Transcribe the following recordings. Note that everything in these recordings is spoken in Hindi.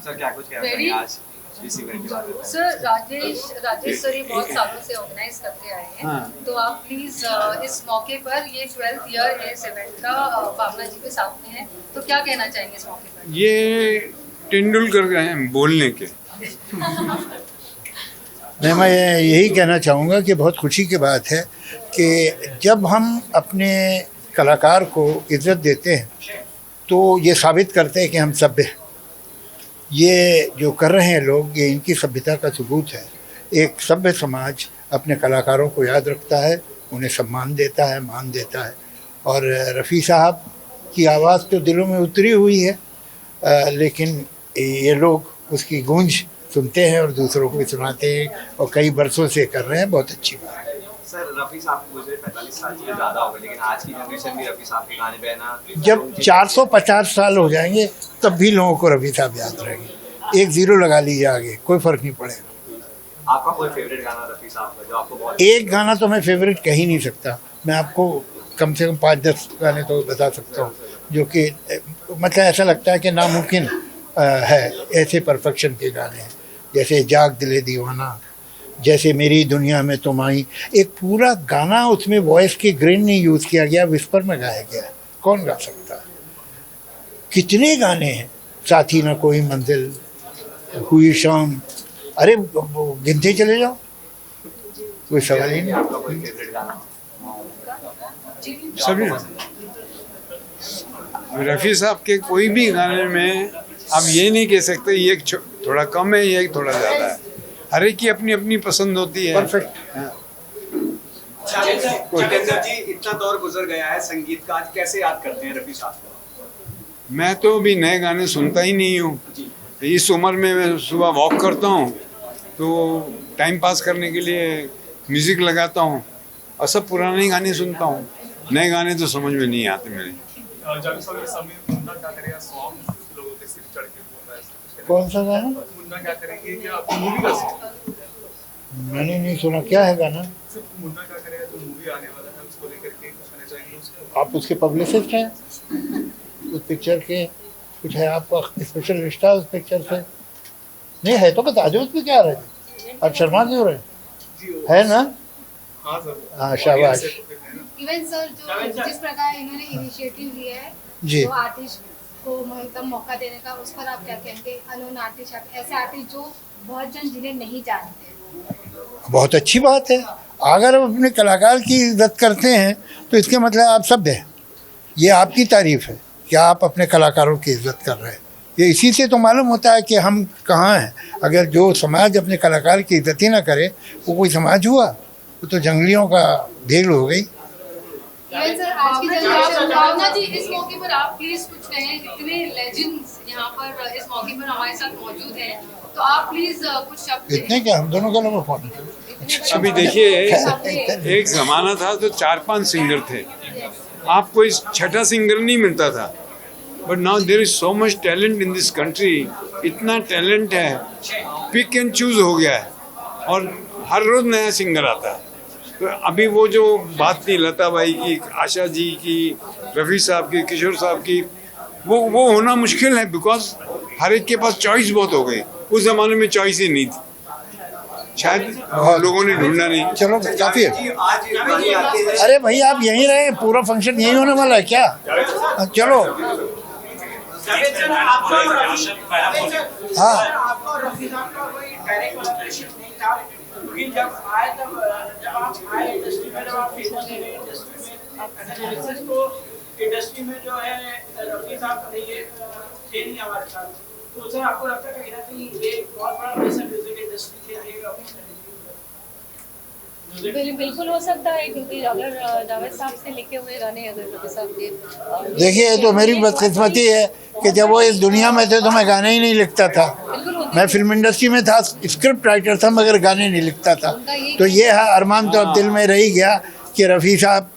सर क्या कुछ कहना चाहेंगे आज इस इवेंट के बारे में? सर राजेश सर ये बहुत सालों से ऑर्गेनाइज करते आए हैं। हाँ। तो आप प्लीज इस मौके पर ये 12th ईयर है इस इवेंट का, भावना जी के साथ में है, तो क्या कहना चाहेंगे इस मौके पर? ये तेंदुलकर के हैं बोलने के। नहीं, मैं यही कहना चाहूँगा कि बहुत खुशी की बात है कि जब हम अपने कलाकार को इज्जत देते हैं तो ये साबित करते हैं कि हम सभ्य हैं। ये जो कर रहे हैं लोग, ये इनकी सभ्यता का सबूत है। एक सभ्य समाज अपने कलाकारों को याद रखता है, उन्हें सम्मान देता है, मान देता है। और रफ़ी साहब की आवाज़ तो दिलों में उतरी हुई है, लेकिन ये लोग उसकी गूंज सुनते हैं और दूसरों को भी सुनाते हैं और कई बरसों से कर रहे हैं। बहुत अच्छी बात है। सर रफ़ी साहब को गुजरे 45 साल से ज़्यादा हो गए, लेकिन आज की जनरेशन भी रफ़ी साहब के गाने बहना, जब 450 साल हो जाएंगे तब भी लोगों को रफ़ी साहब याद रहेंगे। 1 0 लगा लीजिए आगे, कोई फ़र्क नहीं पड़ेगा। आपका कोई फेवरेट गाना रफ़ी साहब का जो आपको बहुत? एक गाना तो मैं फेवरेट कह ही नहीं सकता, मैं आपको कम से कम 5-10 गाने तो बता सकता हूँ जो कि मतलब ऐसा लगता है कि नामुमकिन है। ऐसे परफेक्शन के गाने हैं जैसे जाग दिले दीवाना, जैसे मेरी दुनिया में तुम आई। एक पूरा गाना उसमें वॉइस के ग्रेन नहीं यूज़ किया गया, विस्पर में गाया गया है। कौन गा सकता है? कितने गाने हैं, साथी ना कोई मंजिल, हुई शाम, अरे गिनते चले जाओ, कोई सवाल ही नहीं। आपका कोई फेवरेट गाना? सभी रफ़ी साहब के कोई भी गाने में आप ये नहीं कह सकते ये एक थोड़ा कम है, ये एक थोड़ा ज़्यादा है। हर एक की अपनी अपनी पसंद होती है। परफेक्ट। जितेंद्र जी, इतना दौर गुजर गया है संगीत का, आज कैसे याद करते हैं रफ़ी साहब को? मैं तो अभी नए गाने सुनता ही नहीं हूँ। इस उम्र में मैं सुबह वॉक करता हूँ तो टाइम पास करने के लिए म्यूज़िक लगाता हूँ और सब पुराने गाने सुनता हूँ। नए गाने तो समझ में नहीं आते मेरे। कौन सा गाना? मुन्ना क्या करेंगे, क्या आपकी मूवी का मैंने नहीं सुना, क्या है गाना? मुन्ना क्या करेगा जो मूवी आने वाला है उसको लेकर के कुछ कहना चाहेंगे उसको? आप उसके पब्लिसिस्ट हैं? उस पिक्चर के कुछ है आपका स्पेशल रिश्ता उस पिक्चर से? नहीं है तो बता दो, उसमें क्या रहे? आप शर्मा क्यों रहे? है ना? हाँ सर। हाँ, शाबाश। इवन सर जो जिस प्रकार इन्होंने इनिशिएटिव लिया है जी। जो आर्टिस्ट को मतलब मौका देने का, उस पर आप क्या कहेंगे? अनोन आर्टिस्ट, ऐसे आर्टिस्ट जो बहुत जन जिन्हें नहीं जानते। बहुत अच्छी बात है। अगर आप अपने कलाकार की इज्जत करते हैं तो इसके मतलब आप सभ्य हैं। ये आपकी तारीफ है कि आप अपने कलाकारों की इज्जत कर रहे हैं। ये इसी से तो मालूम होता है कि हम कहाँ हैं। अगर जो समाज अपने कलाकार की इज्जत ही ना करे वो कोई समाज हुआ? वो तो जंगलियों का भेड़ हो गई। इवन सर आज की जनरेशन, भावना जी इस मौके पर आप प्लीज कुछ कहें। इतने लेजेंड्स यहाँ पर इस मौके पर हमारे साथ मौजूद हैं, तो आप प्लीज कुछ शब्द कहें। इतने क्या, हम दोनों का नंबर फोन? अभी देखिए एक ज़माना था तो 4-5 सिंगर थे, आपको इस छठा सिंगर नहीं मिलता था। But now there is so much talent in this country. इतना टैलेंट है, पिक एंड चूज हो गया है और हर रोज नया सिंगर आता है। तो अभी वो जो बात थी लता भाई की, आशा जी की, रफ़ी साहब की, किशोर साहब की, वो होना मुश्किल है बिकॉज हर एक के पास चॉइस बहुत हो गई। उस ज़माने में चॉइस ही नहीं थी, शायद लोगों ने ढूंढा नहीं। चलो काफ़ी है। आज अरे भाई आप यहीं रहे, पूरा फंक्शन यहीं होने वाला है क्या? चलो हाँ। आपको रफ़ी साहब का कोई डायरेक्ट कोलैबोरेशन नहीं था, क्योंकि जब आप आए इंडस्ट्री में, जब आप फेमस हो गए इंडस्ट्री में, आप एनालिसिस को इंडस्ट्री में जो है रफ़ी साहब ये थे नहीं हमारे साथ, तो सर आपको लगता है कहीं ना कहीं ये बहुत बड़ा प्रेशर म्यूजिक इंडस्ट्री के लिए बिल्कुल हो सकता है, क्योंकि अगर जावेद साहब से लिखे हुए गाने अगर रफ़ी साहब के देखिए, ये तो मेरी बदकिस्मती है कि जब वो इस दुनिया में थे तो मैं गाने ही नहीं लिखता था। मैं फिल्म इंडस्ट्री में था, स्क्रिप्ट राइटर था, मगर गाने नहीं लिखता था। तो ये है अरमान तो अब दिल में रह ही गया कि रफ़ी साहब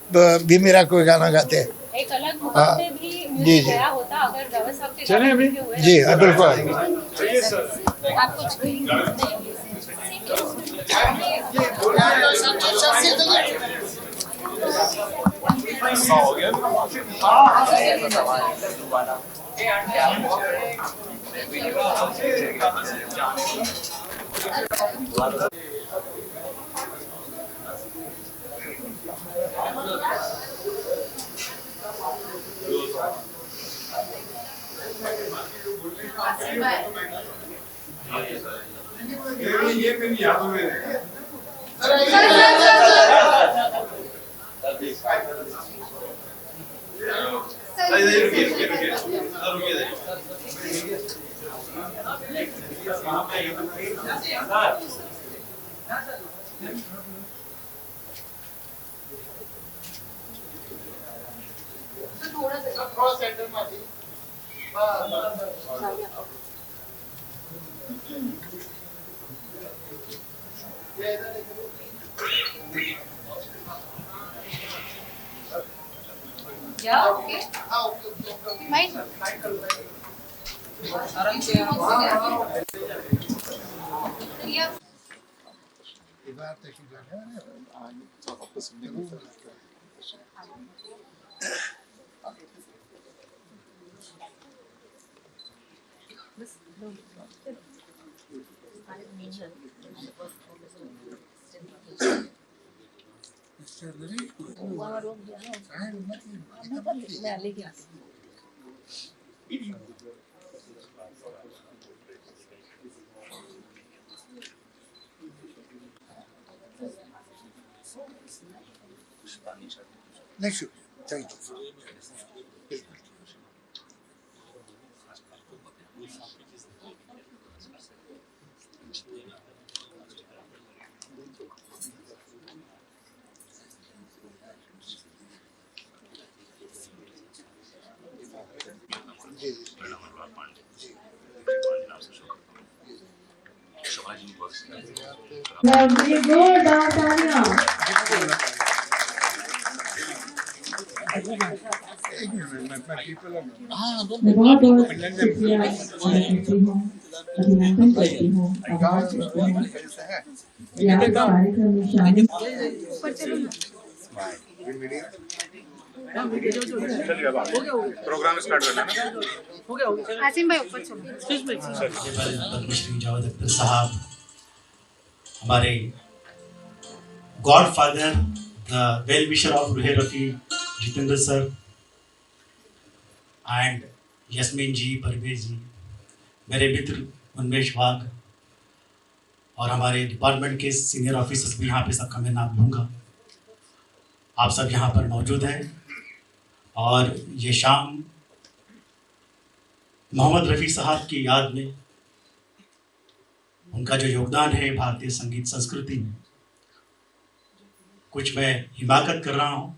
भी मेरा कोई गाना गाते हैं। एक अलग मुकाम में भी म्यूजिक गया होता अगर जावेद साहब के चलें अभी। जी हाँ, बिल्कुल। आप कुछ हो गया। ये मेरी यादों में है। थोड़ा सेंटर में Yeah, okay. Mine. Yeah. Next week. Thank you. मैं बहुत बहुत शुक्रिया अदा करती हूँ, अभिनंदन करती हूँ, आभार करती हूँ कि आप इस कार्यक्रम में शामिल। प्रोग्राम स्टार्ट करना है। आसिम भाई ऊपर चलो। पद्मश्री जावेद अख्तर साहब, हमारे godfather, the well wisher of Roohe Rafi Jitendra sir and Yasmeen ji, Parvez ji, मेरे मित्र उन्मेश वाघ और हमारे डिपार्टमेंट के सीनियर ऑफिसर्स भी यहाँ पे सबका मैं नाम लूँगा। आप सब यहाँ पर मौजूद हैं और ये शाम मोहम्मद रफ़ी साहब की याद में, उनका जो योगदान है भारतीय संगीत संस्कृति में, कुछ मैं हिमाकत कर रहा हूँ।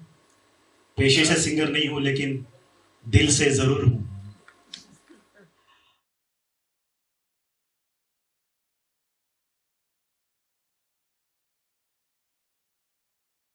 पेशे से सिंगर नहीं हूँ लेकिन दिल से ज़रूर हूँ।